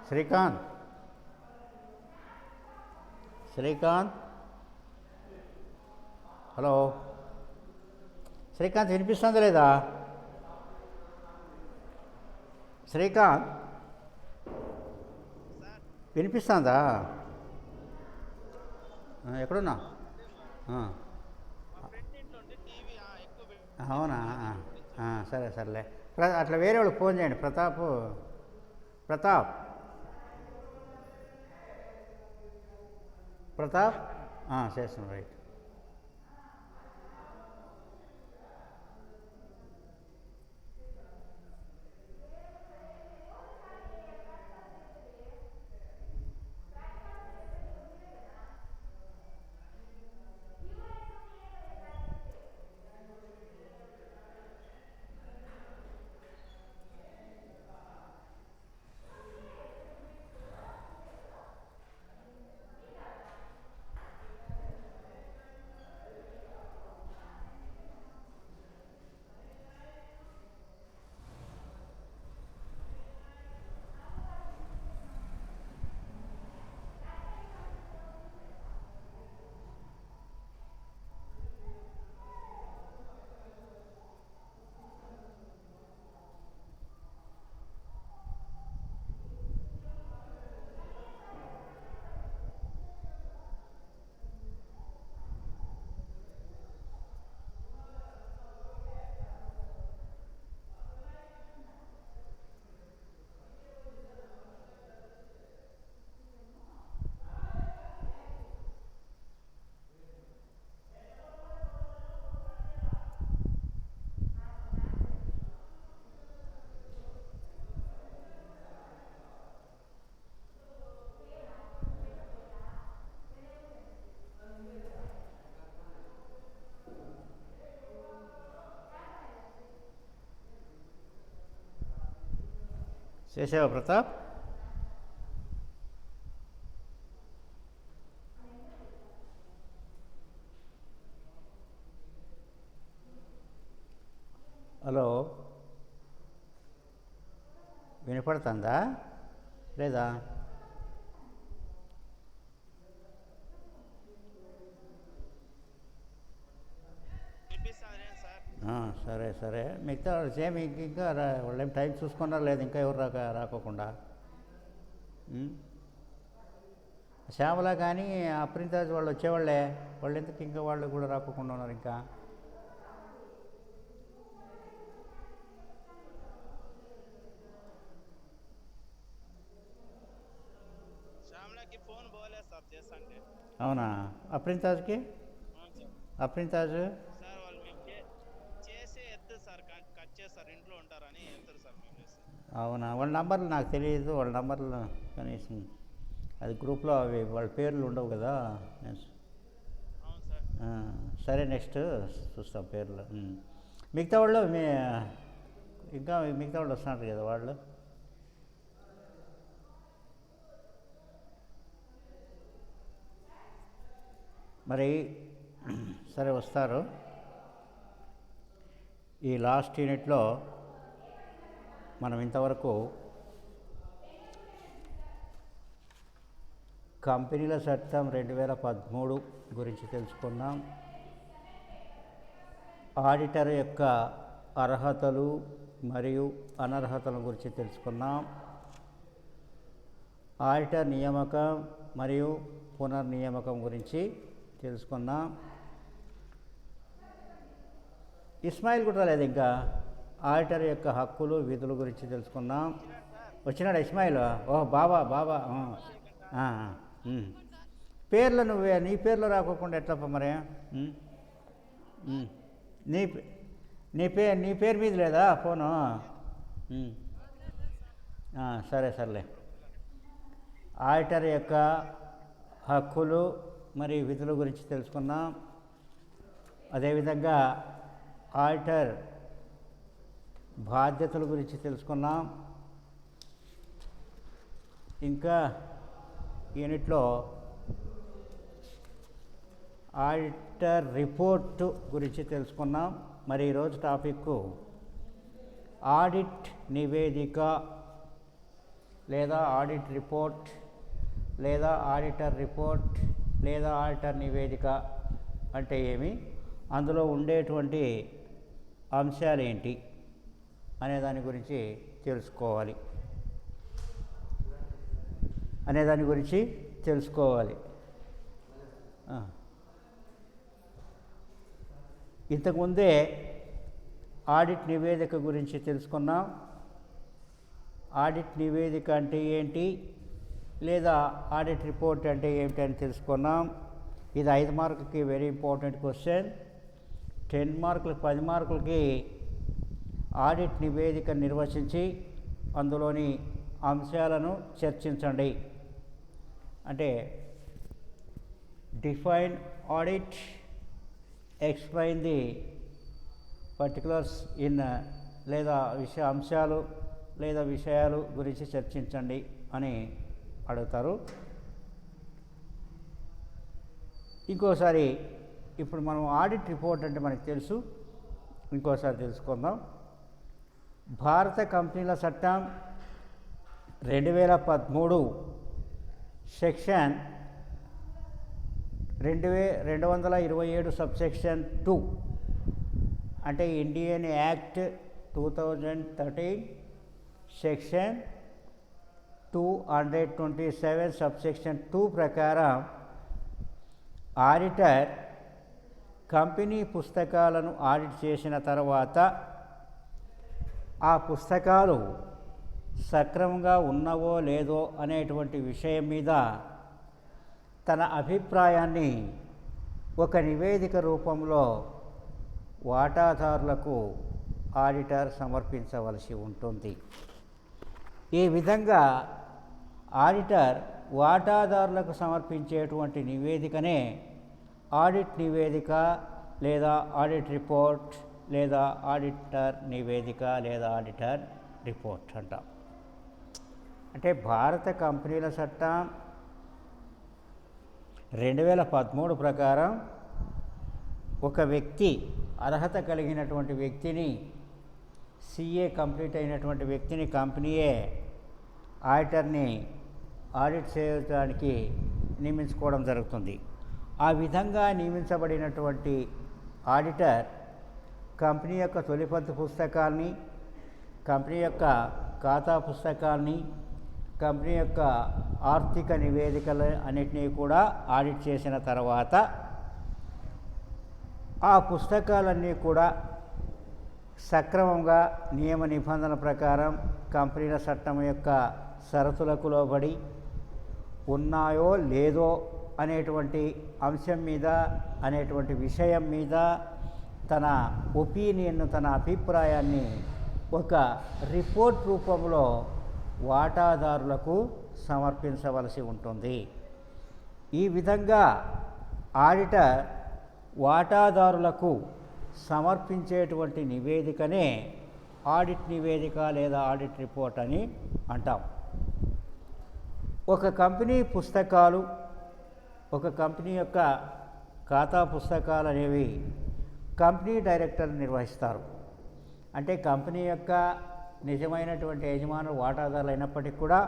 Srikanth, Srikanth, hello Srikanth, వినిపిస్తుందా లేదా? శ్రీకాంత్, వినిపిస్తుందా? ఎక్కడున్నా? అవునా? సరే సర్లే. అట్లా వేరే వాళ్ళకి ఫోన్ చేయండి. ప్రతాప్, ప్రతాప్, ప్రతాప్ చేస్తున్నాను. రైట్. చేసావా ప్రతాప్? హలో, వినపడుతుందా లేదా? సరే సరే. మిగతా సేమ్ ఇంకా వాళ్ళేం టైం చూసుకున్నారా లేదు? ఇంకా ఎవరు రాకోకుండా శ్యామల కానీ అప్రింతాజ్ వాళ్ళు వచ్చేవాళ్ళే. వాళ్ళు ఎందుకు ఇంకా వాళ్ళు కూడా రాకోకుండా ఉన్నారు? ఇంకా అవునా? అప్రింతాజ్కి, అప్రింతాజ్ అవునా? వాళ్ళ నంబర్లు నాకు తెలియదు. వాళ్ళ నంబర్లు కనీసం అది గ్రూప్లో అవి వాళ్ళ పేర్లు ఉండవు కదా. సరే, నెక్స్ట్ చూస్తాం పేర్లు. మిగతా వాళ్ళు ఇంకా మిగతా వాళ్ళు వస్తున్నారు కదా వాళ్ళు. మరి సరే, వస్తారు. ఈ లాస్ట్ యూనిట్లో మనం ఇంతవరకు కంపెనీల చట్టం 2013 గురించి తెలుసుకున్నాం. ఆడిటర్ యొక్క అర్హతలు మరియు అనర్హతల గురించి తెలుసుకున్నాం. ఆడిటర్ నియామకం మరియు పునర్నియామకం గురించి తెలుసుకున్నాం. ఇస్మాయిల్ కూడా రాలేదు ఇంకా. ఆడిటర్ యొక్క హక్కులు విధుల గురించి తెలుసుకున్నాం. వచ్చినాడు ఇస్మాయిల్? బాబా బాబా. పేర్లు నీ పేర్లు రాకోకుండా ఎట్లప్ప మరి? నీ పేరు మీద లేదా ఫోను? సరే సర్లే. ఆడిటర్ యొక్క హక్కులు మరియు విధుల గురించి తెలుసుకున్నాం. అదేవిధంగా ఆడిటర్ బాధ్యతల గురించి తెలుసుకున్నాం. ఇంకా యూనిట్లో ఆడిటర్ రిపోర్టు గురించి తెలుసుకున్నాం. మరి ఈరోజు టాపిక్ ఆడిట్ నివేదిక లేదా ఆడిట్ రిపోర్ట్ లేదా ఆడిటర్ రిపోర్ట్ లేదా ఆడిటర్ నివేదిక అంటే ఏమి, అందులో ఉండేటువంటి అంశాలు ఏంటి అనే దాని గురించి తెలుసుకోవాలి. ఇంతకుముందే ఆడిట్ నివేదిక గురించి తెలుసుకున్నాం. ఆడిట్ నివేదిక అంటే ఏంటి లేదా ఆడిట్ రిపోర్ట్ అంటే ఏమిటి అని తెలుసుకున్నాం. ఇది 5 మార్కులకి వెరీ ఇంపార్టెంట్ క్వశ్చన్. 10 మార్కులకి 10 మార్కులకి ఆడిట్ నివేదిక నిర్వచించి అందులోని అంశాలను చర్చించండి. అంటే define audit, explain the particulars in లేదా అంశాలు లేదా విషయాలు గురించి చర్చించండి అని అడుగుతారు. ఇంకోసారి ఇప్పుడు మనం ఆడిట్ రిపోర్ట్ అంటే మనకు తెలుసు, ఇంకోసారి తెలుసుకుందాం. భారత కంపెనీల చట్టం 2013 సెక్షన్ 227 సబ్సెక్షన్ 2 అంటే ఇండియన్ యాక్ట్ 2013 సెక్షన్ 227 సబ్సెక్షన్ 2 ప్రకారం ఆడిటర్ కంపెనీ పుస్తకాలను ఆడిట్ చేసిన తర్వాత ఆ పుస్తకాలు సక్రమంగా ఉన్నవో లేదో అనేటువంటి విషయం మీద తన అభిప్రాయాన్ని ఒక నివేదిక రూపంలో వాటాదారులకు ఆడిటర్ సమర్పించవలసి ఉంటుంది. ఈ విధంగా ఆడిటర్ వాటాదారులకు సమర్పించేటువంటి నివేదికనే ఆడిట్ నివేదిక లేదా ఆడిట్ రిపోర్ట్ లేదా ఆడిటర్ నివేదిక లేదా ఆడిటర్ రిపోర్ట్ అంటాం. అంటే భారత కంపెనీల చట్టం 2013 ప్రకారం ఒక వ్యక్తి అర్హత కలిగినటువంటి వ్యక్తిని, CA కంప్లీట్ అయినటువంటి వ్యక్తిని కంపెనీయే ఆడిటర్ని ఆడిట్ చేయడానికి నియమించుకోవడం జరుగుతుంది. ఆ విధంగా నియమించబడినటువంటి ఆడిటర్ కంపెనీ యొక్క తొలిపంతు పుస్తకాల్ని, కంపెనీ యొక్క ఖాతా పుస్తకాల్ని, కంపెనీ యొక్క ఆర్థిక నివేదికలు అన్నిటినీ కూడా ఆడిట్ చేసిన తర్వాత ఆ పుస్తకాలన్నీ కూడా సక్రమంగా నియమ నిబంధనల ప్రకారం కంపెనీల చట్టం యొక్క షరతులకు లోబడి ఉన్నాయో లేదో అనేటువంటి అంశం మీద అనేటువంటి విషయం మీద తన ఒపీనియన్ను, తన అభిప్రాయాన్ని ఒక రిపోర్ట్ రూపంలో వాటాదారులకు సమర్పించవలసి ఉంటుంది. ఈ విధంగా ఆడిటర్ వాటాదారులకు సమర్పించేటువంటి నివేదికనే ఆడిట్ నివేదిక లేదా ఆడిట్ రిపోర్ట్ అని అంటాం. ఒక కంపెనీ పుస్తకాలు, ఒక కంపెనీ యొక్క ఖాతా పుస్తకాలు అనేవి కంపెనీ డైరెక్టర్ నిర్వహిస్తారు. అంటే కంపెనీ యొక్క నిజమైనటువంటి యజమానులు వాటాదారులు అయినప్పటికీ కూడా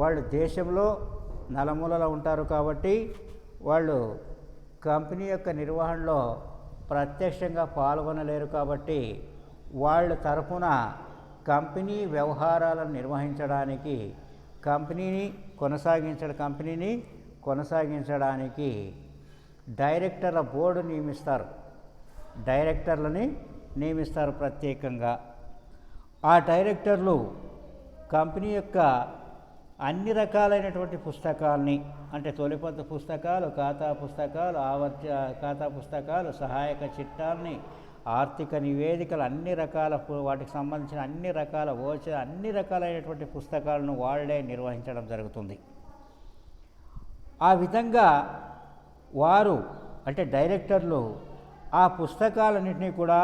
వాళ్ళు దేశంలో నలుమూలలా ఉంటారు కాబట్టి వాళ్ళు కంపెనీ యొక్క నిర్వహణలో ప్రత్యక్షంగా పాల్గొనలేరు. కాబట్టి వాళ్ళ తరఫున కంపెనీ వ్యవహారాలను నిర్వహించడానికి, కంపెనీని కొనసాగించడానికి డైరెక్టర్ల బోర్డు డైరెక్టర్లని నియమిస్తారు ప్రత్యేకంగా. ఆ డైరెక్టర్లు కంపెనీ యొక్క అన్ని రకాలైనటువంటి పుస్తకాలని, అంటే తొలిపంతు పుస్తకాలు, ఖాతా పుస్తకాలు, ఖాతా పుస్తకాలు, సహాయక చిట్టాలని, ఆర్థిక నివేదికలు, అన్ని రకాల వాటికి సంబంధించిన అన్ని రకాల అన్ని రకాలైనటువంటి పుస్తకాలను వాళ్ళే నిర్వహించడం జరుగుతుంది. ఆ విధంగా వారు అంటే డైరెక్టర్లు ఆ పుస్తకాలన్నింటినీ కూడా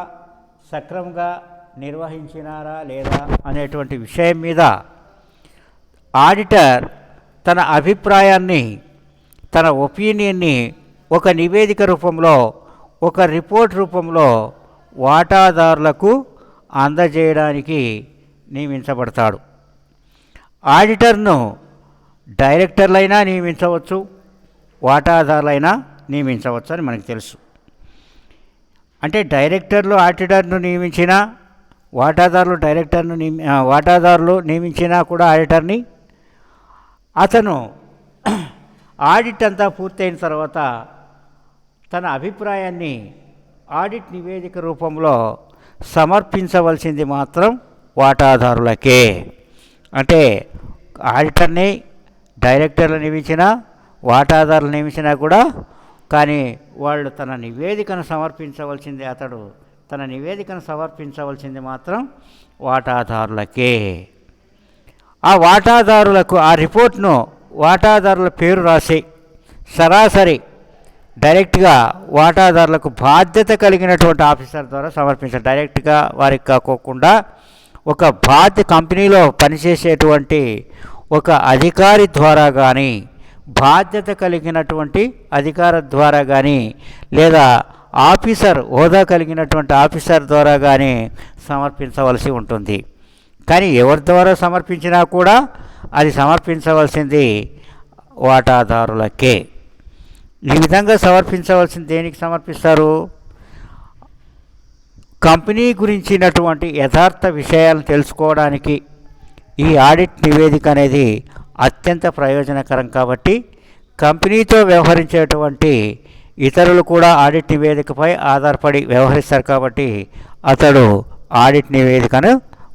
సక్రమంగా నిర్వహించినారా లేదా అనేటువంటి విషయం మీద ఆడిటర్ తన అభిప్రాయాన్ని, తన ఒపీనియన్ని ఒక నివేదిక రూపంలో, ఒక రిపోర్ట్ రూపంలో వాటాదారులకు అందజేయడానికి నియమించబడతాడు. ఆడిటర్ను డైరెక్టర్లైనా నియమించవచ్చు, వాటాదారులైనా నియమించవచ్చు అని మనకు తెలుసు. అంటే డైరెక్టర్లు ఆడిటర్ను నియమించినా, వాటాదారులు నియమించినా కూడా ఆడిటర్ని, అతను ఆడిట్ అంతా పూర్తయిన తర్వాత తన అభిప్రాయాన్ని ఆడిట్ నివేదిక రూపంలో సమర్పించవలసింది మాత్రం వాటాదారులకే. అంటే ఆడిటర్ని డైరెక్టర్లు నియమించినా, వాటాదారులు నియమించినా కూడా కానీ వాళ్ళు తన నివేదికను సమర్పించవలసింది మాత్రం వాటాదారులకే. ఆ వాటాదారులకు ఆ రిపోర్ట్ను వాటాదారుల పేరు రాసి సరాసరి డైరెక్ట్గా వాటాదారులకు బాధ్యత కలిగినటువంటి ఆఫీసర్ ద్వారా సమర్పించాలి. డైరెక్ట్గా వారికి కాకోకుండా ఒక కంపెనీలో పనిచేసేటువంటి ఒక అధికారి ద్వారా కానీ, బాధ్యత కలిగినటువంటి అధికారి ద్వారా కానీ, లేదా హోదా కలిగినటువంటి ఆఫీసర్ ద్వారా కానీ సమర్పించవలసి ఉంటుంది. కానీ ఎవరి ద్వారా సమర్పించినా కూడా అది సమర్పించవలసింది వాటాదారులకే. ఈ విధంగా సమర్పించవలసింది దేనికి సమర్పిస్తారు? కంపెనీ గురించినటువంటి యథార్థ విషయాలను తెలుసుకోవడానికి ఈ ఆడిట్ నివేదిక అనేది అత్యంత ప్రయోజనకరం. కాబట్టి కంపెనీతో వ్యవహరించేటువంటి ఇతరులు కూడా ఆడిట్ నివేదికపై ఆధారపడి వ్యవహరిస్తారు. కాబట్టి అతడు ఆడిట్ నివేదికను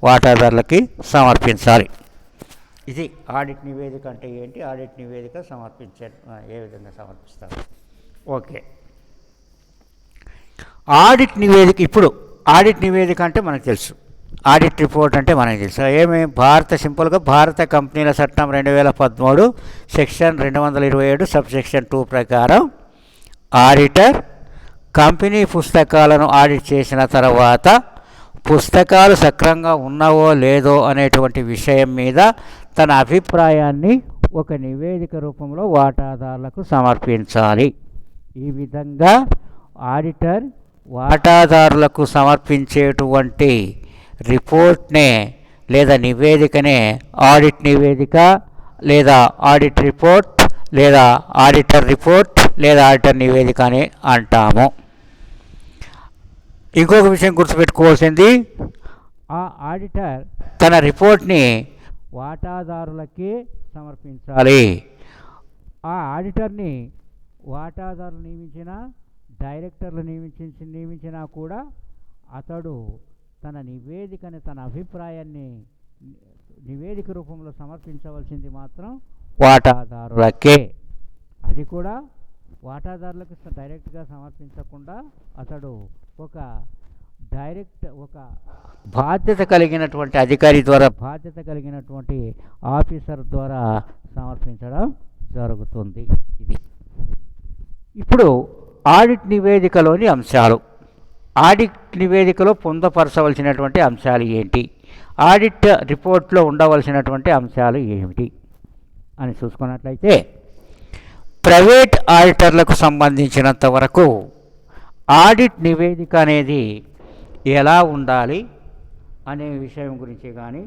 వాటాదారులకి సమర్పించాలి. ఇది ఆడిట్ నివేదిక అంటే ఏంటి, ఆడిట్ నివేదిక ఏ విధంగా సమర్పిస్తారు. ఓకే, ఆడిట్ నివేదిక అంటే మనకు తెలుసు, ఆడిట్ రిపోర్ట్ అంటే మనకు తెలుసు. సింపుల్గా భారత కంపెనీల చట్టం 2013 సెక్షన్ 227 సబ్సెక్షన్ 2 ప్రకారం ఆడిటర్ కంపెనీ పుస్తకాలను ఆడిట్ చేసిన తర్వాత పుస్తకాలు సక్రమంగా ఉన్నావో లేదో అనేటువంటి విషయం మీద తన అభిప్రాయాన్ని ఒక నివేదిక రూపంలో వాటాదారులకు సమర్పించాలి. ఈ విధంగా ఆడిటర్ వాటాదారులకు సమర్పించేటువంటి రిపోర్ట్నే లేదా నివేదికనే ఆడిట్ నివేదిక లేదా ఆడిట్ రిపోర్ట్ లేదా ఆడిటర్ రిపోర్ట్ లేదా ఆడిటర్ నివేదిక అని అంటాము. ఇంకొక విషయం గుర్తుపెట్టుకోవాల్సింది, ఆ ఆడిటర్ తన రిపోర్ట్ని వాటాదారులకే సమర్పించాలి. ఆ ఆడిటర్ని వాటాదారులు నియమించిన, డైరెక్టర్లు నియమించినా కూడా అతడు తన నివేదికని, తన అభిప్రాయాన్ని నివేదిక రూపంలో సమర్పించవలసింది మాత్రం వాటాదారులకే. అది కూడా వాటాదారులకు డైరెక్ట్గా సమర్పించకుండా అతడు ఒక బాధ్యత కలిగినటువంటి అధికారి ద్వారా, బాధ్యత కలిగినటువంటి ఆఫీసర్ ద్వారా సమర్పించడం జరుగుతుంది. ఇది ఇప్పుడు ఆడిట్ నివేదికలోని అంశాలు. ఆడిట్ నివేదికలో పొందుపరచవలసినటువంటి అంశాలు ఏంటి, ఆడిట్ రిపోర్ట్లో ఉండవలసినటువంటి అంశాలు ఏమిటి అని చూసుకున్నట్లయితే, ప్రైవేట్ ఆడిటర్లకు సంబంధించినంత వరకు ఆడిట్ నివేదిక అనేది ఎలా ఉండాలి అనే విషయం గురించి కానీ,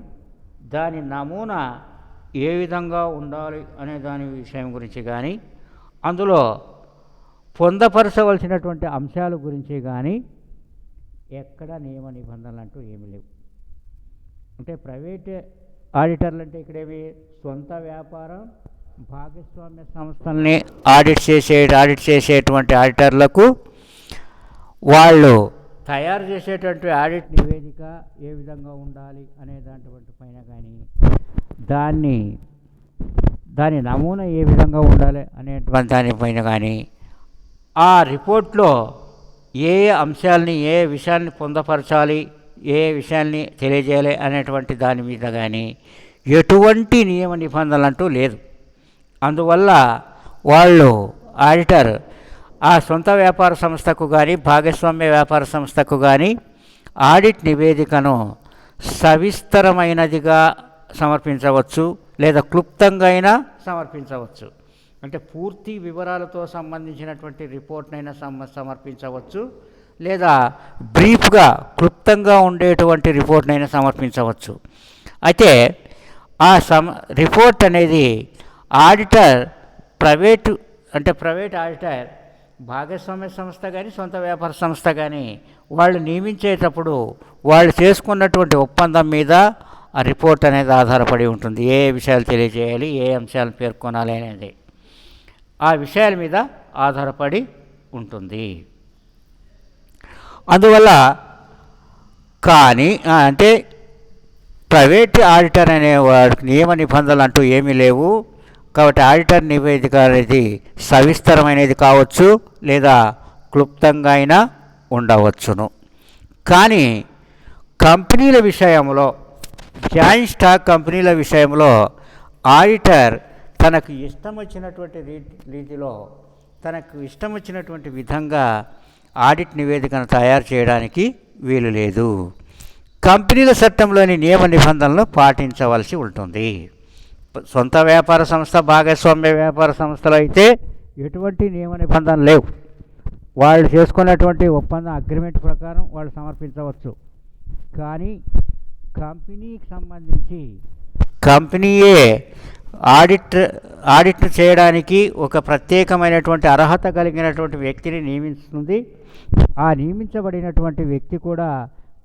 దాని నమూనా ఏ విధంగా ఉండాలి అనే దాని విషయం గురించి కానీ, అందులో పొందపరచవలసినటువంటి అంశాల గురించి కానీ ఎక్కడ నియమ నిబంధనలు అంటూ ఏమీ లేవు. అంటే ప్రైవేట్ ఆడిటర్లు అంటే ఇక్కడేమి సొంత వ్యాపారం, భాగస్వామ్య సంస్థల్ని ఆడిట్ చేసేటువంటి ఆడిటర్లకు వాళ్ళు తయారు చేసేటువంటి ఆడిట్ నివేదిక ఏ విధంగా ఉండాలి అనే దాంట్లో పైన కానీ, దాని నమూనా ఏ విధంగా ఉండాలి అనేటువంటి దానిపైన కానీ, ఆ రిపోర్ట్లో ఏ అంశాలని, ఏ విషయాన్ని పొందపరచాలి, ఏ విషయాన్ని తెలియజేయాలి అనేటువంటి దాని మీద కానీ ఎటువంటి నియమ నిబంధనలు అంటూ లేదు. అందువల్ల వాళ్ళు ఆడిటర్ ఆ సొంత వ్యాపార సంస్థకు కానీ, భాగస్వామ్య వ్యాపార సంస్థకు కానీ ఆడిట్ నివేదికను సవిస్తరమైనదిగా సమర్పించవచ్చు, లేదా క్లుప్తంగా అయినా సమర్పించవచ్చు. అంటే పూర్తి వివరాలతో సంబంధించినటువంటి రిపోర్ట్నైనా సమర్పించవచ్చు, లేదా బ్రీఫ్గా క్లుప్తంగా ఉండేటువంటి రిపోర్ట్నైనా సమర్పించవచ్చు. అయితే ఆ రిపోర్ట్ అనేది ఆడిటర్ ప్రైవేట్ ఆడిటర్ భాగస్వామ్య సంస్థ కానీ సొంత వ్యాపార సంస్థ కానీ వాళ్ళు నియమించేటప్పుడు వాళ్ళు చేసుకున్నటువంటి ఒప్పందం మీద ఆ రిపోర్ట్ అనేది ఆధారపడి ఉంటుంది. ఏ విషయాలు తెలియజేయాలి, ఏ అంశాలను పేర్కొనాలి అనేది ఆ విషయాల మీద ఆధారపడి ఉంటుంది. అందువల్ల కానీ అంటే ప్రైవేట్ ఆడిటర్ అనే వాడికి నియమ నిబంధనలు అంటూ ఏమీ లేవు. కాబట్టి ఆడిటర్ నివేదిక అనేది సవిస్తరమైనది కావచ్చు లేదా క్లుప్తంగా అయినా ఉండవచ్చును. కానీ కంపెనీల విషయంలో, జాయింట్ స్టాక్ కంపెనీల విషయంలో ఆడిటర్ తనకు ఇష్టం వచ్చినటువంటి రీతిలో, తనకు ఇష్టం వచ్చినటువంటి విధంగా ఆడిట్ నివేదికను తయారు చేయడానికి వీలు లేదు. కంపెనీల చట్టంలోని నియమ నిబంధనలను పాటించవలసి ఉంటుంది. సొంత వ్యాపార సంస్థ, భాగస్వామ్య వ్యాపార సంస్థలు అయితే ఎటువంటి నియమ నిబంధనలు లేవు. వాళ్ళు చేసుకున్నటువంటి ఒప్పందం అగ్రిమెంట్ ప్రకారం వాళ్ళు సమర్పించవచ్చు. కానీ కంపెనీకి సంబంధించి కంపెనీయే ఆడిట్ చేయడానికి ఒక ప్రత్యేకమైనటువంటి అర్హత కలిగినటువంటి వ్యక్తిని నియమిస్తుంది. ఆ నియమించబడినటువంటి వ్యక్తి కూడా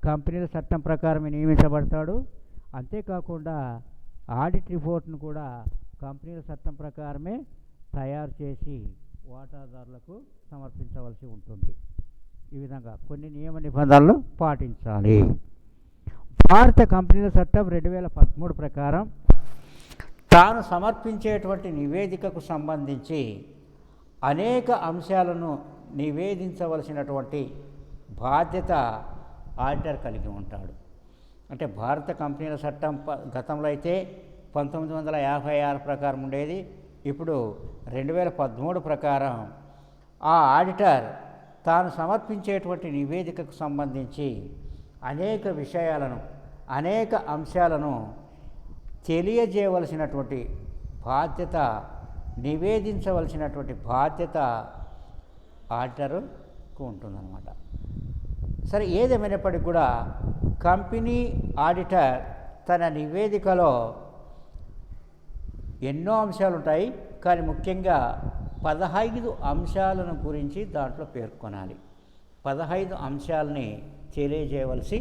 కంపెనీల చట్టం ప్రకారమే నియమించబడతాడు. అంతేకాకుండా ఆడిట్ రిపోర్ట్ను కూడా కంపెనీల చట్టం ప్రకారమే తయారు చేసి వాటాదారులకు సమర్పించవలసి ఉంటుంది. ఈ విధంగా కొన్ని నియమ నిబంధనలు పాటించాలి. భారత కంపెనీల చట్టం 2013 ప్రకారం తాను సమర్పించేటువంటి నివేదికకు సంబంధించి అనేక అంశాలను నివేదించవలసినటువంటి బాధ్యత ఆడిటర్ కలిగి ఉంటాడు. అంటే భారత కంపెనీల చట్టం గతంలో అయితే 1956 ప్రకారం ఉండేది. ఇప్పుడు 2013 ప్రకారం ఆ ఆడిటర్ తాను సమర్పించేటువంటి నివేదికకు సంబంధించి అనేక విషయాలను, అనేక అంశాలను తెలియజేయవలసినటువంటి బాధ్యత, నివేదించవలసినటువంటి బాధ్యత ఆడిటర్కు ఉంటుందన్నమాట. సరే, ఏదేమైనప్పటికీ కూడా కంపెనీ ఆడిటర్ తన నివేదికలో ఎన్నో అంశాలు ఉంటాయి. కానీ ముఖ్యంగా 15 అంశాలను గురించి దాంట్లో పేర్కొనాలి. 15 అంశాలని తెలియజేయవలసి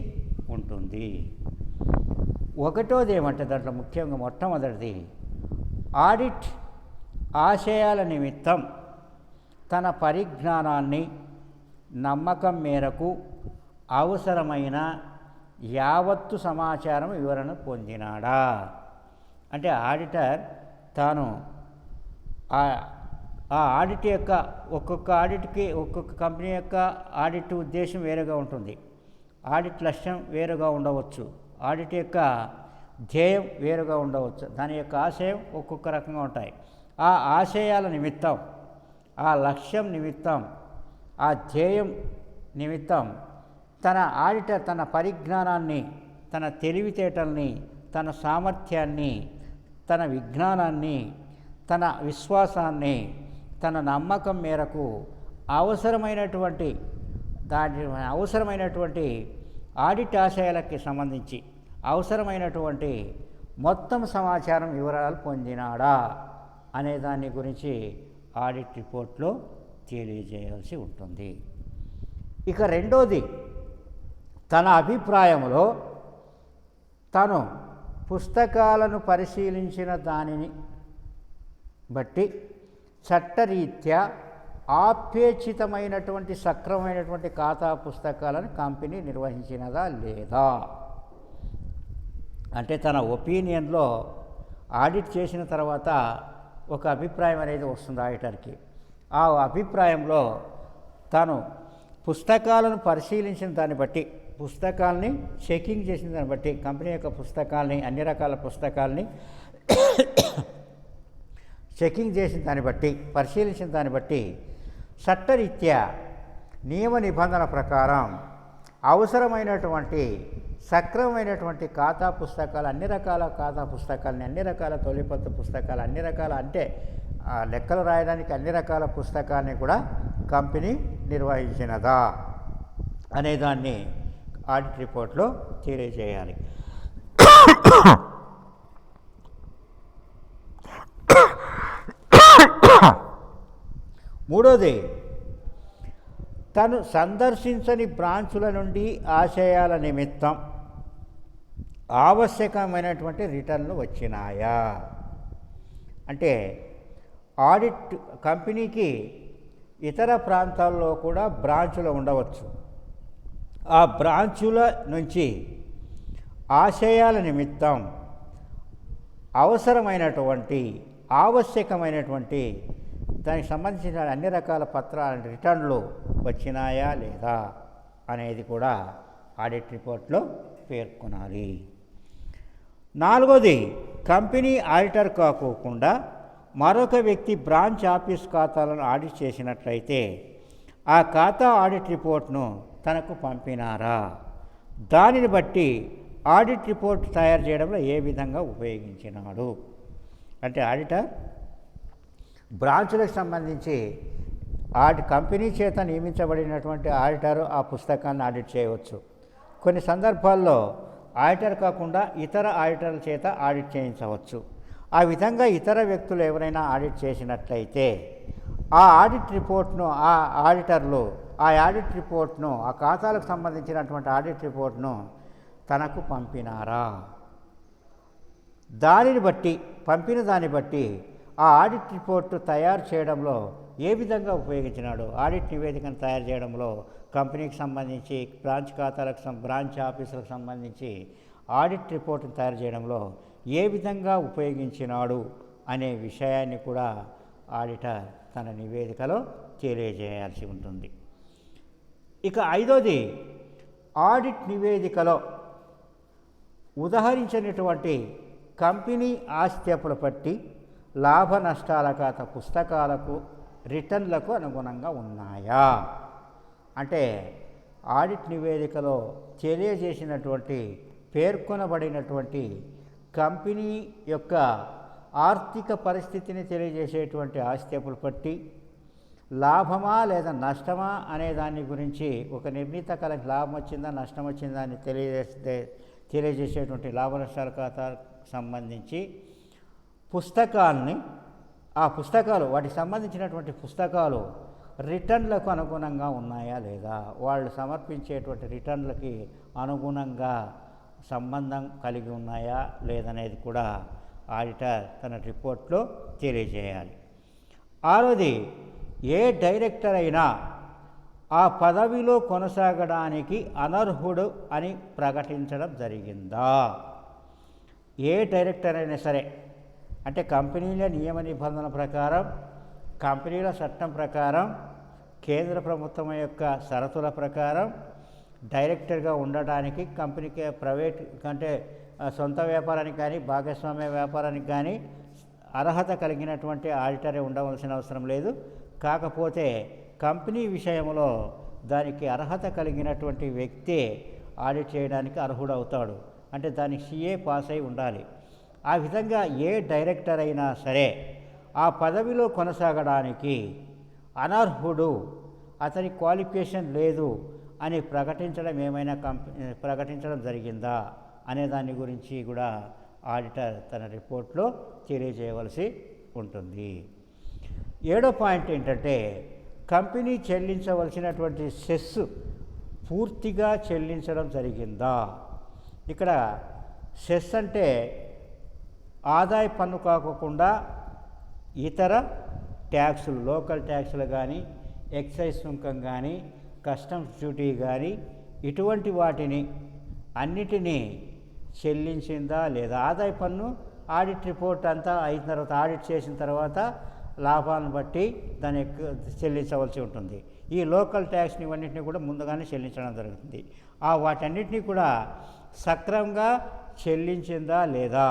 ఉంటుంది. ఒకటోది ఏమంటే దాంట్లో ముఖ్యంగా మొట్టమొదటిది, ఆడిట్ ఆశయాల నిమిత్తం తన పరిజ్ఞానాన్ని, నమ్మకం మేరకు అవసరమైన యావత్తు సమాచారం వివరణ పొందినాడా. అంటే ఆడిటర్ తాను ఆ ఆడిట్ యొక్క ఒక్కొక్క కంపెనీ యొక్క ఆడిట్ ఉద్దేశం వేరుగా ఉంటుంది. ఆడిట్ లక్ష్యం వేరుగా ఉండవచ్చు. ఆడిట్ యొక్క ధ్యేయం వేరుగా ఉండవచ్చు. దాని యొక్క ఆశయం ఒక్కొక్క రకంగా ఉంటాయి. ఆ ఆశయాల నిమిత్తం, ఆ లక్ష్యం నిమిత్తం, ఆ ధ్యేయం నిమిత్తం తన ఆడిటర్ తన పరిజ్ఞానాన్ని, తన తెలివితేటల్ని, తన సామర్థ్యాన్ని, తన విజ్ఞానాన్ని, తన విశ్వాసాన్ని, తన నమ్మకం మేరకు అవసరమైనటువంటి ఆడిట్ ఆశయాలకి సంబంధించి అవసరమైనటువంటి మొత్తం సమాచారం, వివరాలు పొందినాడా అనే దాని గురించి ఆడిట్ రిపోర్ట్లో తెలియజేయాల్సి ఉంటుంది. ఇక రెండోది, తన అభిప్రాయంలో తను పుస్తకాలను పరిశీలించిన దానిని బట్టి చట్టరీత్యా ఆపేక్షితమైనటువంటి సక్రమమైనటువంటి ఖాతా పుస్తకాలను కంపెనీ నిర్వహించినదా లేదా. అంటే తన ఒపీనియన్లో ఆడిట్ చేసిన తర్వాత ఒక అభిప్రాయం అనేది వస్తుంది ఆడిటర్కి. ఆ అభిప్రాయంలో తాను పుస్తకాలను పరిశీలించిన దాన్ని బట్టి, పుస్తకాలని చెకింగ్ చేసిన దాన్ని బట్టి, కంపెనీ యొక్క పుస్తకాలని, అన్ని రకాల పుస్తకాలని చెకింగ్ చేసిన దాన్ని బట్టి, పరిశీలించిన దాన్ని బట్టి చట్టరీత్యా నియమ నిబంధన ప్రకారం అవసరమైనటువంటి సక్రమమైనటువంటి ఖాతా పుస్తకాలు, అన్ని రకాల ఖాతా పుస్తకాలని, అన్ని రకాల తొలిపత్తు పుస్తకాలు, అన్ని రకాల అంటే లెక్కలు రాయడానికి అన్ని రకాల పుస్తకాలని కూడా కంపెనీ నిర్వహించినదా అనేదాన్ని ఆడిట్ రిపోర్ట్లో తెలియజేయాలి. మూడోది, తను సందర్శించని బ్రాంచుల నుండి ఆశయాల నిమిత్తం ఆవశ్యకమైనటువంటి రిటర్న్లు వచ్చినాయా. అంటే ఆడిట్ కంపెనీకి ఇతర ప్రాంతాల్లో కూడా బ్రాంచులు ఉండవచ్చు. ఆ బ్రాంచుల నుంచి ఆశయాల నిమిత్తం అవసరమైనటువంటి ఆవశ్యకమైనటువంటి దానికి సంబంధించిన అన్ని రకాల పత్రాల రిటర్న్లు వచ్చినాయా లేదా అనేది కూడా ఆడిట్ రిపోర్ట్లో పేర్కొనాలి. నాలుగోది, కంపెనీ ఆడిటర్ కాకోకుండా మరొక వ్యక్తి బ్రాంచ్ ఆఫీస్ ఖాతాలను ఆడిట్ చేసినట్లయితే ఆ ఖాతా ఆడిట్ రిపోర్ట్ను తనకు పంపినారా, దానిని బట్టి ఆడిట్ రిపోర్ట్ తయారు చేయడంలో ఏ విధంగా ఉపయోగించినాడు. అంటే ఆడిటర్ బ్రాంచులకు సంబంధించి కంపెనీ చేత నియమించబడినటువంటి ఆడిటర్ ఆ పుస్తకాన్ని ఆడిట్ చేయవచ్చు. కొన్ని సందర్భాల్లో ఆడిటర్ కాకుండా ఇతర ఆడిటర్ల చేత ఆడిట్ చేయించవచ్చు. ఆ విధంగా ఇతర వ్యక్తులు ఎవరైనా ఆడిట్ చేసినట్లయితే ఆ ఆడిట్ రిపోర్ట్ను ఆ ఆడిటర్లు ఆ ఆడిట్ రిపోర్ట్ను ఆ ఖాతాలకు సంబంధించినటువంటి ఆడిట్ రిపోర్ట్ను తనకు పంపినారా, దానిని బట్టి పంపిన దాన్ని బట్టి ఆ ఆడిట్ రిపోర్టు తయారు చేయడంలో ఏ విధంగా ఉపయోగించినాడు. ఆడిట్ నివేదికను తయారు చేయడంలో కంపెనీకి సంబంధించి బ్రాంచ్ ఖాతాలకు బ్రాంచ్ ఆఫీసులకు సంబంధించి ఆడిట్ రిపోర్టును తయారు చేయడంలో ఏ విధంగా ఉపయోగించినాడు అనే విషయాన్ని కూడా ఆడిటర్ తన నివేదికలో తెలియజేయాల్సి ఉంటుంది. ఇక ఐదోది, ఆడిట్ నివేదికలో ఉదహరించినటువంటి కంపెనీ ఆస్తి అప్పుల పట్టి లాభ నష్టాల ఖాతా పుస్తకాలకు రిటర్న్లకు అనుగుణంగా ఉన్నాయా. అంటే ఆడిట్ నివేదికలో తెలియజేసినటువంటి పేర్కొనబడినటువంటి కంపెనీ యొక్క ఆర్థిక పరిస్థితిని తెలియజేసేటువంటి ఆస్తి అప్పుల పట్టి లాభమా లేదా నష్టమా అనే దాని గురించి ఒక నిర్ణీత కాలం లాభం వచ్చిందా నష్టం వచ్చిందా అని తెలియజేసేటువంటి లాభ నష్టాల ఖాతాకు సంబంధించి పుస్తకాల్ని ఆ పుస్తకాలు వాటికి సంబంధించినటువంటి పుస్తకాలు రిటర్న్లకు అనుగుణంగా ఉన్నాయా లేదా, వాళ్ళు సమర్పించేటువంటి రిటర్న్లకి అనుగుణంగా సంబంధం కలిగి ఉన్నాయా లేదనేది కూడా ఆడిటర్ తన రిపోర్ట్లో తెలియజేయాలి. ఆరోది, ఏ డైరెక్టర్ అయినా ఆ పదవిలో కొనసాగడానికి అనర్హుడు అని ప్రకటించడం జరిగిందా. ఏ డైరెక్టర్ అయినా సరే, అంటే కంపెనీల నియమ నిబంధనల ప్రకారం, కంపెనీల చట్టం ప్రకారం, కేంద్ర ప్రభుత్వం యొక్క షరతుల ప్రకారం డైరెక్టర్గా ఉండడానికి కంపెనీకి ప్రైవేట్ అంటే సొంత వ్యాపారానికి కానీ భాగస్వామ్య వ్యాపారానికి కానీ అర్హత కలిగినటువంటి ఆడిటరే ఉండవలసిన అవసరం లేదు. కాకపోతే కంపెనీ విషయంలో దానికి అర్హత కలిగినటువంటి వ్యక్తే ఆడిట్ చేయడానికి అర్హుడవుతాడు. అంటే దానికి సిఏ పాస్ అయి ఉండాలి. ఆ విధంగా ఏ డైరెక్టర్ అయినా సరే ఆ పదవిలో కొనసాగడానికి అనర్హుడు, అతని క్వాలిఫికేషన్ లేదు అని ప్రకటించడం జరిగిందా అనే దాని గురించి కూడా ఆడిటర్ తన రిపోర్ట్లో తెలియజేయవలసి ఉంటుంది. 7వ పాయింట్ ఏంటంటే, కంపెనీ చెల్లించవలసినటువంటి సెస్ పూర్తిగా చెల్లించడం జరిగిందా. ఇక్కడ సెస్ అంటే ఆదాయ పన్ను కాకుండా ఇతర ట్యాక్సులు, లోకల్ ట్యాక్సులు కానీ, ఎక్సైజ్ సుంకం కానీ, కస్టమ్స్ డ్యూటీ కానీ, ఇటువంటి వాటిని అన్నిటినీ చెల్లించిందా లేదా. ఆదాయ పన్ను ఆడిట్ రిపోర్ట్ అంతా అయిన తర్వాత, ఆడిట్ చేసిన తర్వాత లాభాలను బట్టి దాన్ని చెల్లించవలసి ఉంటుంది. ఈ లోకల్ ట్యాక్స్ని ఇవన్నింటినీ కూడా ముందుగానే చెల్లించడం జరుగుతుంది. వాటన్నిటినీ కూడా సక్రమంగా చెల్లించిందా లేదా.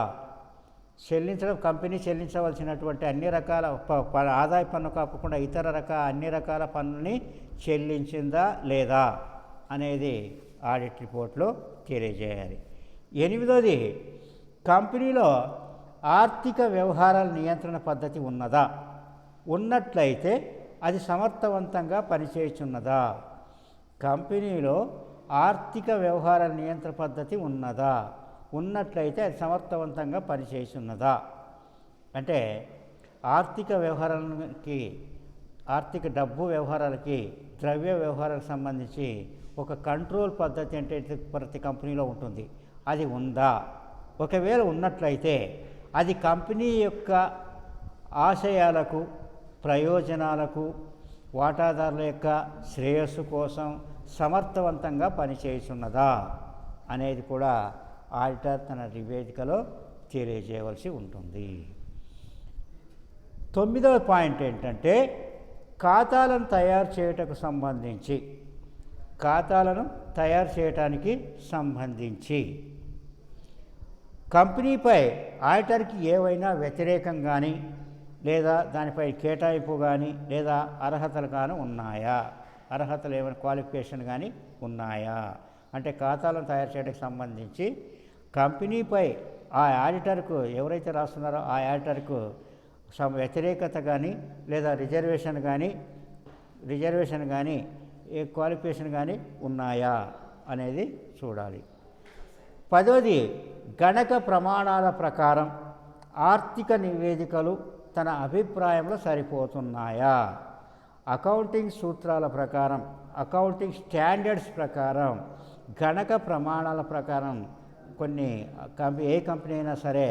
కంపెనీ చెల్లించవలసినటువంటి అన్ని రకాల ఆదాయ పన్ను కాకుండా ఇతర అన్ని రకాల పన్నుని చెల్లించిందా లేదా అనేది ఆడిట్ రిపోర్ట్లో తెలియజేయాలి. 8వది, కంపెనీలో ఆర్థిక వ్యవహారాల నియంత్రణ పద్ధతి ఉన్నదా. ఉన్నట్లయితే అది సమర్థవంతంగా పనిచేయుచున్నదా. కంపెనీలో ఆర్థిక వ్యవహారాల నియంత్రణ పద్ధతి ఉన్నదా, ఉన్నట్లయితే అది సమర్థవంతంగా పనిచేస్తున్నదా. అంటే ఆర్థిక వ్యవహారాలకి, ఆర్థిక డబ్బు వ్యవహారాలకి, ద్రవ్య వ్యవహారాలకు సంబంధించి ఒక కంట్రోల్ పద్ధతి అంటే ప్రతి కంపెనీలో ఉంటుంది, అది ఉందా. ఒకవేళ ఉన్నట్లయితే అది కంపెనీ యొక్క ఆశయాలకు, ప్రయోజనాలకు, వాటాదారుల యొక్క శ్రేయస్సు కోసం సమర్థవంతంగా పనిచేస్తున్నదా అనేది కూడా ఆడిటర్ తన నివేదికలో తెలియజేయవలసి ఉంటుంది. 9వ పాయింట్ ఏంటంటే ఖాతాలను తయారు చేయటకు సంబంధించి, ఖాతాలను తయారు చేయటానికి సంబంధించి కంపెనీపై ఆడిటర్కి ఏవైనా వ్యతిరేకం కానీ లేదా దానిపై కేటాయింపు కానీ లేదా అర్హతలు కానీ ఉన్నాయా, అర్హతలు ఏమైనా క్వాలిఫికేషన్ కానీ ఉన్నాయా. అంటే ఖాతాలను తయారు చేయడానికి సంబంధించి కంపెనీపై ఆ ఆడిటర్కు ఎవరైతే రాస్తున్నారో ఆ ఆడిటర్కు వ్యతిరేకత కానీ లేదా రిజర్వేషన్ కానీ ఏ క్వాలిఫికేషన్ కానీ ఉన్నాయా అనేది చూడాలి. 10వది గణక ప్రమాణాల ప్రకారం ఆర్థిక నివేదికలు తన అభిప్రాయంలో సరిపోతున్నాయా. అకౌంటింగ్ సూత్రాల ప్రకారం, అకౌంటింగ్ స్టాండర్డ్స్ ప్రకారం, గణక ప్రమాణాల ప్రకారం కొన్ని ఏ కంపెనీ అయినా సరే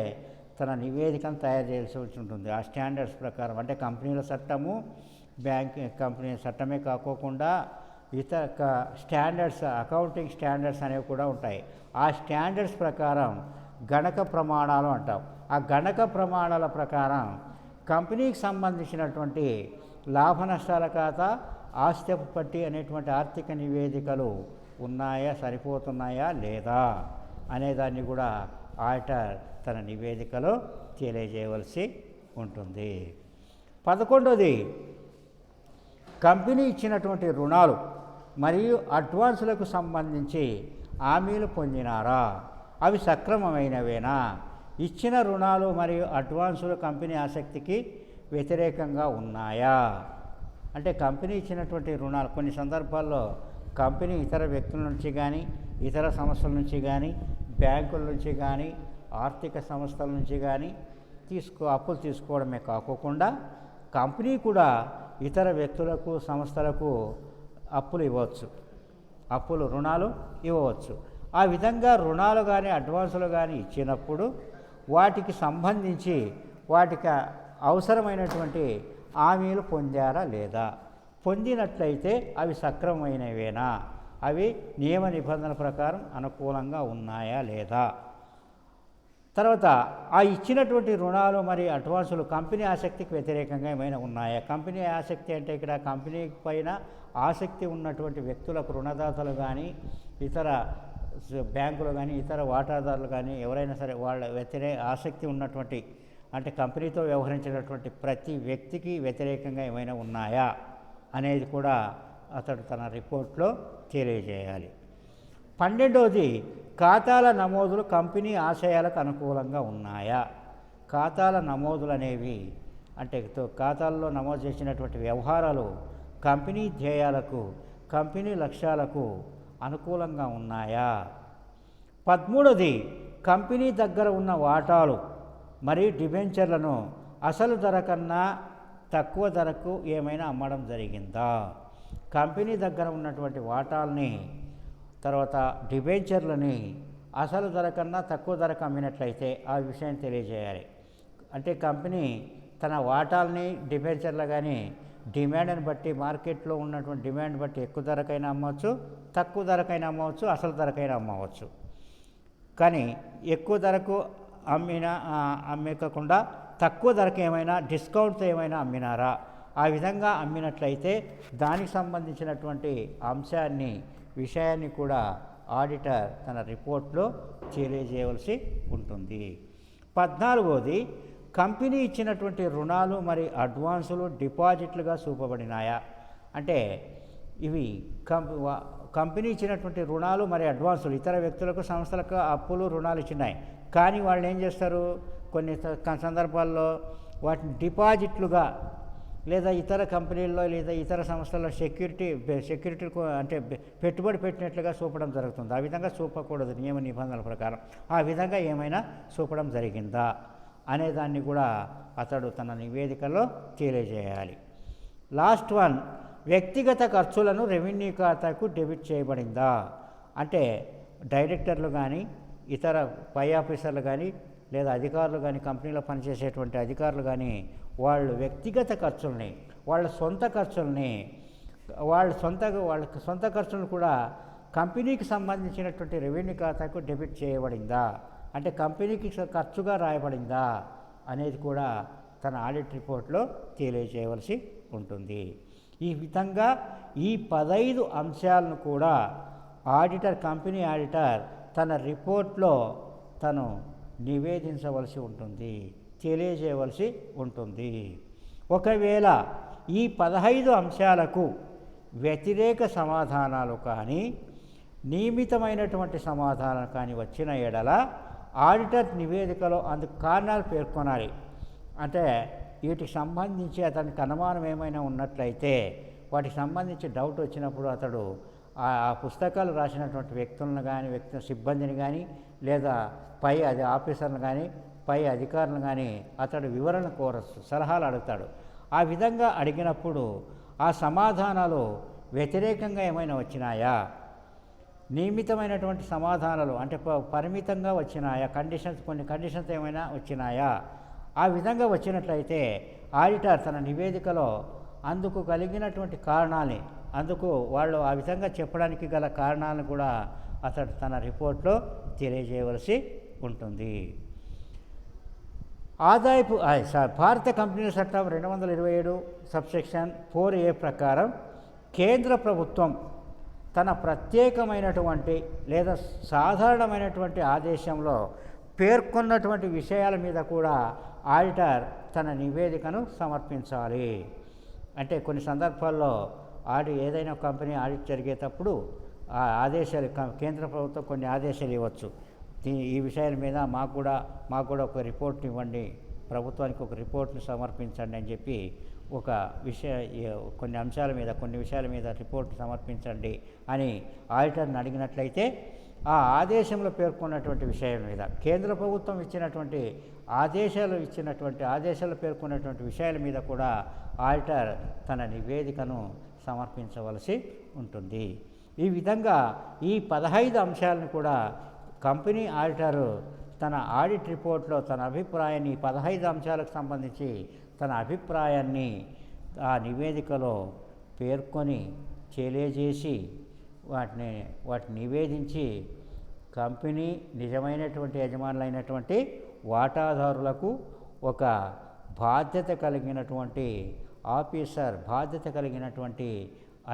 తన నివేదికను తయారు చేయాల్సి ఉంటుంది. ఆ స్టాండర్డ్స్ ప్రకారం అంటే కంపెనీల చట్టము, బ్యాంక్ కంపెనీ చట్టమే కాకోకుండా ఇతర స్టాండర్డ్స్, అకౌంటింగ్ స్టాండర్డ్స్ అనేవి కూడా ఉంటాయి. ఆ స్టాండర్డ్స్ ప్రకారం గణక ప్రమాణాలు అంటాం. ఆ గణక ప్రమాణాల ప్రకారం కంపెనీకి సంబంధించినటువంటి లాభ నష్టాల ఖాతా, ఆస్తి పట్టి అనేటువంటి ఆర్థిక నివేదికలు ఉన్నాయా, సరిపోతున్నాయా లేదా అనేదాన్ని కూడా ఆడిటర్ తన నివేదికలో తెలియజేయవలసి ఉంటుంది. 11వది కంపెనీ ఇచ్చినటువంటి రుణాలు మరియు అడ్వాన్సులకు సంబంధించి హామీలు పొందినారా, అవి సక్రమమైనవేనా, ఇచ్చిన రుణాలు మరియు అడ్వాన్సులు కంపెనీ ఆసక్తికి వ్యతిరేకంగా ఉన్నాయా. అంటే కంపెనీ ఇచ్చినటువంటి రుణాలు కొన్ని సందర్భాల్లో కంపెనీ ఇతర వ్యక్తుల నుంచి కానీ, ఇతర సంస్థల నుంచి కానీ, బ్యాంకుల నుంచి కానీ, ఆర్థిక సంస్థల నుంచి కానీ అప్పులు తీసుకోవడమే కాకోకుండా కంపెనీ కూడా ఇతర వ్యక్తులకు, సంస్థలకు అప్పులు ఇవ్వచ్చు, రుణాలు ఇవ్వవచ్చు. ఆ విధంగా రుణాలు కానీ అడ్వాన్సులు కానీ ఇచ్చినప్పుడు వాటికి సంబంధించి వాటికి అవసరమైనటువంటి హామీలు పొందారా లేదా, పొందినట్లయితే అవి సక్రమమైనవేనా, అవి నియమ నిబంధనల ప్రకారం అనుకూలంగా ఉన్నాయా లేదా. తర్వాత ఆ ఇచ్చినటువంటి రుణాలు మరియు అడ్వాన్సులు కంపెనీ ఆసక్తికి వ్యతిరేకంగా ఏమైనా ఉన్నాయా. కంపెనీ ఆసక్తి అంటే ఇక్కడ కంపెనీ పైన ఆసక్తి ఉన్నటువంటి వ్యక్తులకు, రుణదాతలు కానీ, ఇతర బ్యాంకులు కానీ, ఇతర వాటాదారులు కానీ ఎవరైనా సరే వాళ్ళ ఆసక్తి ఉన్నటువంటి అంటే కంపెనీతో వ్యవహరించినటువంటి ప్రతి వ్యక్తికి వ్యతిరేకంగా ఏమైనా ఉన్నాయా అనేది కూడా అతడు తన రిపోర్ట్లో తెలియజేయాలి. 12వది ఖాతాల నమోదులు కంపెనీ ఆశయాలకు అనుకూలంగా ఉన్నాయా. ఖాతాల నమోదులు అనేవి అంటే ఖాతాల్లో నమోదు చేసినటువంటి వ్యవహారాలు కంపెనీ ధ్యేయాలకు, కంపెనీ లక్ష్యాలకు అనుకూలంగా ఉన్నాయా. 13వది కంపెనీ దగ్గర ఉన్న వాటాలు మరియు డిబెంచర్లను అసలు ధర కన్నా తక్కువ ధరకు ఏమైనా అమ్మడం జరిగిందా. కంపెనీ దగ్గర ఉన్నటువంటి వాటాలని, తర్వాత డిబెంచర్లని అసలు ధర కన్నా తక్కువ ధరకు అమ్మినట్లయితే ఆ విషయాన్ని తెలియజేయాలి. అంటే కంపెనీ తన వాటాలని, డిబెంచర్లు కానీ డిమాండ్ని బట్టి, మార్కెట్లో ఉన్నటువంటి డిమాండ్ బట్టి ఎక్కువ ధరకైనా అమ్మవచ్చు, తక్కువ ధరకైనా అమ్మవచ్చు, అసలు ధరకైనా అమ్మవచ్చు. కానీ ఎక్కువ ధరకు అమ్మకుండా తక్కువ ధరకు ఏమైనా డిస్కౌంట్తో ఏమైనా అమ్మినారా. ఆ విధంగా అమ్మినట్లయితే దానికి సంబంధించినటువంటి విషయాన్ని కూడా ఆడిటర్ తన రిపోర్ట్లో తెలియజేయవలసి ఉంటుంది. 14వది కంపెనీ ఇచ్చినటువంటి రుణాలు మరియు అడ్వాన్సులు డిపాజిట్లుగా చూపబడినాయా. అంటే ఇవి కంపెనీ ఇచ్చినటువంటి రుణాలు మరియు అడ్వాన్సులు ఇతర వ్యక్తులకు, సంస్థలకు అప్పులు, రుణాలు ఇచ్చినాయి. కానీ వాళ్ళు ఏం చేస్తారు, కొన్ని సందర్భాల్లో వాటిని లేదా ఇతర కంపెనీల్లో లేదా ఇతర సంస్థల్లో సెక్యూరిటీ అంటే పెట్టుబడి పెట్టినట్లుగా చూపడం జరుగుతుంది. ఆ విధంగా చూపకూడదు నియమ నిబంధనల ప్రకారం. ఆ విధంగా ఏమైనా చూపడం జరిగిందా అనేదాన్ని కూడా అతడు తన నివేదికలో తెలియజేయాలి. లాస్ట్ వన్, వ్యక్తిగత ఖర్చులను రెవెన్యూ ఖాతాకు డెబిట్ చేయబడిందా అంటే డైరెక్టర్లు కానీ ఇతర పై ఆఫీసర్లు కానీ లేదా అధికారులు కానీ కంపెనీలో పనిచేసేటువంటి అధికారులు కానీ వాళ్ళు వ్యక్తిగత ఖర్చుల్ని వాళ్ళ సొంత ఖర్చులను కూడా కంపెనీకి సంబంధించినటువంటి రెవెన్యూ ఖాతాకు డెబిట్ చేయబడిందా అంటే కంపెనీకి ఖర్చుగా రాయబడిందా అనేది కూడా తన ఆడిట్ రిపోర్ట్లో తెలియజేయవలసి ఉంటుంది. ఈ విధంగా ఈ 15 అంశాలను కూడా కంపెనీ ఆడిటర్ తన రిపోర్ట్లో తను నివేదించవలసి ఉంటుంది, తెలియజేయవలసి ఉంటుంది. ఒకవేళ ఈ 15 అంశాలకు వ్యతిరేక సమాధానాలు కానీ నియమితమైనటువంటి సమాధానాలు కానీ వచ్చిన ఎడల ఆడిటర్ నివేదికలో అందుకు కారణాలు పేర్కొనాలి. అంటే వీటికి సంబంధించి అతనికి అనుమానం ఏమైనా ఉన్నట్లయితే వాటికి సంబంధించి డౌట్ వచ్చినప్పుడు అతడు ఆ పుస్తకాలు రాసినటువంటి వ్యక్తులను కానీ సిబ్బందిని కానీ లేదా పై ఆఫీసర్లు కానీ పై అధికారులను కానీ అతడు వివరణ కోరచ్చు, సలహాలు అడుగుతాడు. ఆ విధంగా అడిగినప్పుడు ఆ సమాధానాలు వ్యతిరేకంగా ఏమైనా వచ్చినాయా, నియమితమైనటువంటి సమాధానాలు అంటే పరిమితంగా వచ్చినాయా, కొన్ని కండిషన్స్ ఏమైనా వచ్చినాయా, ఆ విధంగా వచ్చినట్లయితే ఆడిటర్ తన నివేదికలో అందుకు కలిగినటువంటి కారణాన్ని వాళ్ళు ఆ విధంగా చెప్పడానికి గల కారణాలను కూడా అతడు తన రిపోర్ట్లో తెలియజేయవలసి ఉంటుంది. భారత కంపెనీల చట్టం 227 సబ్సెక్షన్ 4A ప్రకారం కేంద్ర ప్రభుత్వం తన ప్రత్యేకమైనటువంటి లేదా సాధారణమైనటువంటి ఆదేశంలో పేర్కొన్నటువంటి విషయాల మీద కూడా ఆడిటర్ తన నివేదికను సమర్పించాలి. అంటే కొన్ని సందర్భాల్లో ఏదైనా కంపెనీ ఆడిట్ జరిగేటప్పుడు ఆ ఆదేశాలు కేంద్ర ప్రభుత్వం కొన్ని ఆదేశాలు ఇవ్వచ్చు. ఈ విషయాల మీద మాకు కూడా ఒక రిపోర్ట్ ఇవ్వండి, ప్రభుత్వానికి ఒక రిపోర్ట్ని సమర్పించండి అని చెప్పి కొన్ని విషయాల మీద రిపోర్ట్ సమర్పించండి అని ఆడిటర్ని అడిగినట్లయితే ఆ ఆదేశంలో పేర్కొన్నటువంటి విషయం మీద కేంద్ర ప్రభుత్వం ఇచ్చినటువంటి ఆదేశాలు పేర్కొన్నటువంటి విషయాల మీద కూడా ఆడిటర్ తన నివేదికను సమర్పించవలసి ఉంటుంది. ఈ విధంగా ఈ 15 అంశాలను కూడా కంపెనీ ఆడిటరు తన ఆడిట్ రిపోర్ట్లో తన అభిప్రాయాన్ని 15 అంశాలకు సంబంధించి తన అభిప్రాయాన్ని ఆ నివేదికలో పేర్కొని తెలియజేసి వాటిని నివేదించి కంపెనీ నిజమైనటువంటి యజమానులైనటువంటి వాటాదారులకు ఒక బాధ్యత కలిగినటువంటి బాధ్యత కలిగినటువంటి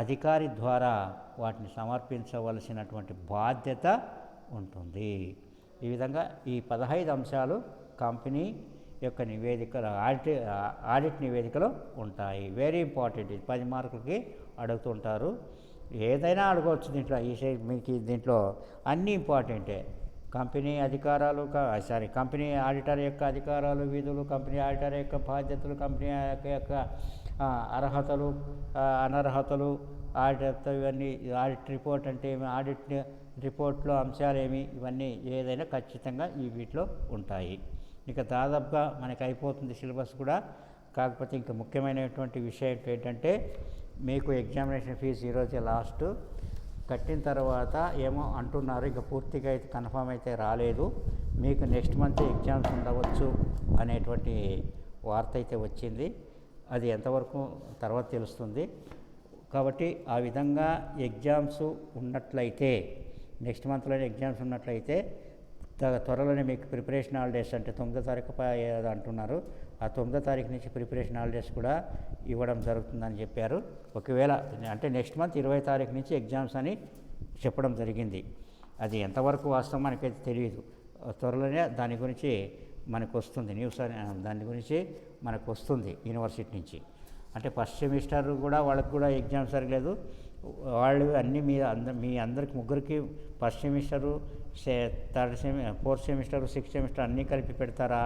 అధికారి ద్వారా వాటిని సమర్పించవలసినటువంటి బాధ్యత ఉంటుంది. ఈ విధంగా ఈ 15 అంశాలు కంపెనీ యొక్క నివేదికలో ఆడిట్ నివేదికలో ఉంటాయి. Very important. 10 మార్కులకి అడుగుతుంటారు. ఏదైనా అడగవచ్చు దీంట్లో. మీకు దీంట్లో అన్నీ ఇంపార్టెంటే. కంపెనీ ఆడిటర్ యొక్క అధికారాలు, విధులు, కంపెనీ ఆడిటర్ యొక్క బాధ్యతలు, కంపెనీ యొక్క అర్హతలు, అనర్హతలు, ఇవన్నీ ఆడిట్ రిపోర్ట్ అంటే ఏమి, ఆడిట్ రిపోర్ట్లో అంశాలేమి, ఇవన్నీ ఏదైనా ఖచ్చితంగా వీటిలో ఉంటాయి. ఇక దాదాపుగా మనకి అయిపోతుంది సిలబస్ కూడా. కాకపోతే ఇంకా ముఖ్యమైనటువంటి విషయం ఏంటంటే మీకు ఎగ్జామినేషన్ ఫీజు ఈరోజే లాస్ట్. కట్టిన తర్వాత ఏమో అంటున్నారు, ఇక పూర్తిగా అయితే కన్ఫామ్ అయితే రాలేదు. మీకు నెక్స్ట్ మంత్ ఎగ్జామ్స్ ఉండవచ్చు అనేటువంటి వార్త అయితే వచ్చింది. అది ఎంతవరకు తర్వాత తెలుస్తుంది. కాబట్టి ఆ విధంగా ఎగ్జామ్స్ ఉన్నట్లయితే, నెక్స్ట్ మంత్లోనే ఎగ్జామ్స్ ఉన్నట్లయితే త్వరలోనే మీకు ప్రిపరేషన్ హాలిడేస్ అంటే 9వ తారీఖు అంటున్నారు. ఆ 9వ తారీఖు నుంచి ప్రిపరేషన్ హాలిడేస్ కూడా ఇవ్వడం జరుగుతుందని చెప్పారు. ఒకవేళ అంటే నెక్స్ట్ మంత్ 20వ తారీఖు నుంచి ఎగ్జామ్స్ అని చెప్పడం జరిగింది. అది ఎంతవరకు వాస్తవం మనకైతే తెలియదు. త్వరలోనే దాని గురించి మనకు వస్తుంది న్యూస్, దాని గురించి మనకు వస్తుంది యూనివర్సిటీ నుంచి. అంటే ఫస్ట్ సెమిస్టర్ కూడా వాళ్ళకి కూడా ఎగ్జామ్స్ జరగలేదు. వాళ్ళు అన్నీ మీ అందరికి ముగ్గురికి first semester, 4th semester, 6th semester అన్నీ కలిపి పెడతారా,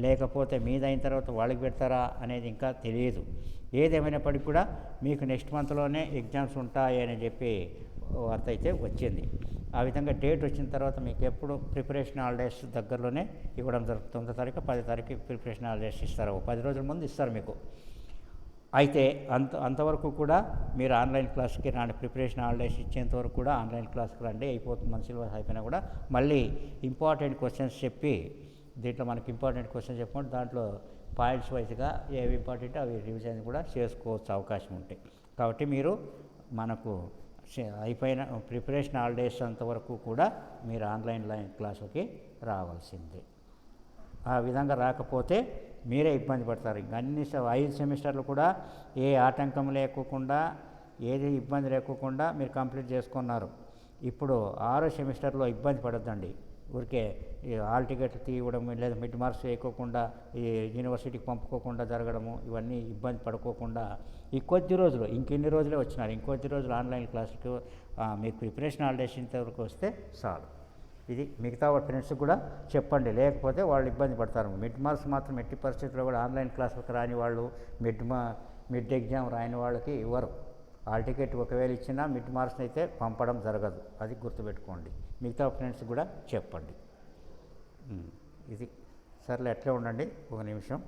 లేకపోతే మీదైన తర్వాత వాళ్ళకి పెడతారా అనేది ఇంకా తెలియదు. ఏదేమైనప్పటికీ కూడా మీకు నెక్స్ట్ మంత్లోనే ఎగ్జామ్స్ ఉంటాయి అని చెప్పి వార్త అయితే వచ్చింది. ఆ విధంగా డేట్ వచ్చిన తర్వాత మీకు ఎప్పుడు ప్రిపరేషన్ హాలిడేస్ దగ్గరలోనే ఇవ్వడం జరుగుతుంది. 9 తారీఖు 10 తారీఖు ప్రిపరేషన్ హాలిడేస్ ఇస్తారు. 10 రోజుల ముందు ఇస్తారు మీకు. అయితే అంతవరకు కూడా మీరు ఆన్లైన్ క్లాస్కి రాండి. ప్రిపరేషన్ హాలిడేస్ ఇచ్చేంత వరకు కూడా ఆన్లైన్ క్లాస్కి రండి. అయిపోతుంది, మన సిలబస్ అయిపోయినా కూడా మళ్ళీ ఇంపార్టెంట్ క్వశ్చన్స్ చెప్పి, దీంట్లో మనకి ఇంపార్టెంట్ క్వశ్చన్స్ చెప్పుకుంటే దాంట్లో పాయింట్స్ వైజ్గా ఏవి ఇంపార్టెంట్ అవి రివిజన్ కూడా చేసుకోవచ్చు అవకాశం ఉంటాయి. కాబట్టి మీరు మనకు అయిపోయిన ప్రిపరేషన్ హాలిడేస్ అంతవరకు కూడా మీరు ఆన్లైన్ క్లాసులకి రావాల్సిందే. ఆ విధంగా రాకపోతే మీరే ఇబ్బంది పడతారు. ఇంక అన్ని 5 సెమిస్టర్లు కూడా ఏ ఆటంకం లేకోకుండా, ఏది ఇబ్బంది లేకోకుండా మీరు కంప్లీట్ చేసుకున్నారు. ఇప్పుడు 6వ సెమిస్టర్లో ఇబ్బంది పడొద్దండి. ఊరికే హాల్ టికెట్లు తీయడం, లేదా మిడ్ మార్క్స్ వేయకోకుండా ఈ యూనివర్సిటీకి పంపుకోకుండా జరగడము, ఇవన్నీ ఇబ్బంది పడుకోకుండా ఈ కొద్ది రోజులు, ఇంకెన్ని రోజులే వచ్చినారు, ఇంకొద్ది రోజులు ఆన్లైన్ క్లాసులకు మీకు ప్రిపరేషన్ హాలిడేస్ ఇంతవరకు వస్తే చాలు. ఇది మిగతా ఫ్రెండ్స్కి కూడా చెప్పండి, లేకపోతే వాళ్ళు ఇబ్బంది పడతారు. మిడ్ మార్క్స్ మాత్రం ఎట్టి పరిస్థితుల్లో కూడా ఆన్లైన్ క్లాసులకు రాని వాళ్ళు, మిడ్ ఎగ్జామ్ రాని వాళ్ళకి ఇవ్వరు. హాల్ టికెట్ ఒకవేళ ఇచ్చినా మిడ్ మార్క్స్ అయితే పంపడం జరగదు. అది గుర్తుపెట్టుకోండి. మిగతా ఫ్రెండ్స్ కూడా చెప్పండి. ఇది సర్లే, అట్లే ఉండండి ఒక నిమిషం.